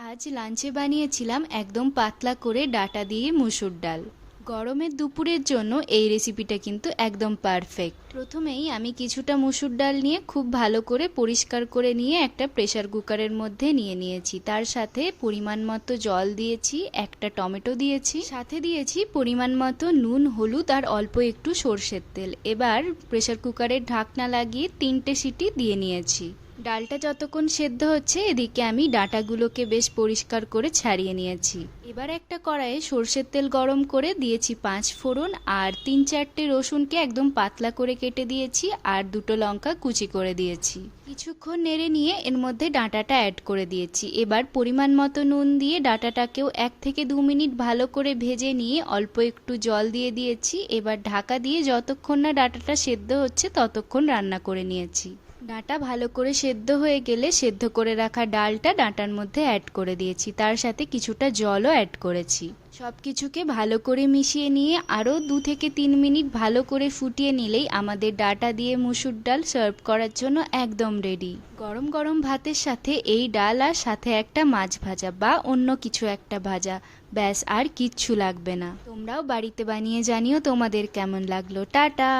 আজ লাঞ্চে বানিয়েছিলাম একদম পাতলা করে ডাটা দিয়ে মুসুর ডাল। গরমের দুপুরের জন্য এই রেসিপিটা কিন্তু একদম পারফেক্ট। প্রথমেই আমি কিছুটা মুসুর ডাল নিয়ে খুব ভালো করে পরিষ্কার করে নিয়ে একটা প্রেসার কুকারের মধ্যে নিয়ে নিয়েছি। তার সাথে পরিমাণ মতো জল দিয়েছি, একটা টমেটো দিয়েছি, সাথে দিয়েছি পরিমাণ মতো নুন, হলুদ আর অল্প একটু সর্ষের তেল। এবার প্রেসার কুকারের ঢাকনা লাগিয়ে 3টে সিটি দিয়ে নিয়েছি। ডালটা যতক্ষণ সেদ্ধ হচ্ছে এদিকে আমি ডাঁটাগুলোকে বেশ পরিষ্কার করে ছাড়িয়ে নিয়েছি। এবার একটা কড়াইয়ে সর্ষের তেল গরম করে দিয়েছি 5 ফোড়ন আর 3-4টে রসুনকে একদম পাতলা করে কেটে দিয়েছি আর 2টো লঙ্কা কুচি করে দিয়েছি। কিছুক্ষণ নেড়ে নিয়ে এর মধ্যে ডাঁটাটা অ্যাড করে দিয়েছি। এবার পরিমাণ মতো নুন দিয়ে ডাঁটাটাকেও 1 থেকে 2 মিনিট ভালো করে ভেজে নিয়ে অল্প একটু জল দিয়ে দিয়েছি। এবার ঢাকা দিয়ে যতক্ষণ না ডাঁটাটা সেদ্ধ হচ্ছে ততক্ষণ রান্না করে নিয়েছি। ডাঁটা ভালো করে সেদ্ধ হয়ে গেলে সেদ্ধ করে রাখা ডালটা ডাঁটার মধ্যে অ্যাড করে দিয়েছি, তার সাথে কিছুটা জলও অ্যাড করেছি। সব কিছুকে ভালো করে মিশিয়ে নিয়ে আরও 2 থেকে 3 মিনিট ভালো করে ফুটিয়ে নিলেই আমাদের ডাঁটা দিয়ে মুসুর ডাল সার্ভ করার জন্য একদম রেডি। গরম গরম ভাতের সাথে এই ডাল আর সাথে একটা মাছ ভাজা বা অন্য কিছু একটা ভাজা, ব্যাস আর কিচ্ছু লাগবে না। তোমরাও বাড়িতে বানিয়ে জানিও তোমাদের কেমন লাগলো। টাটা।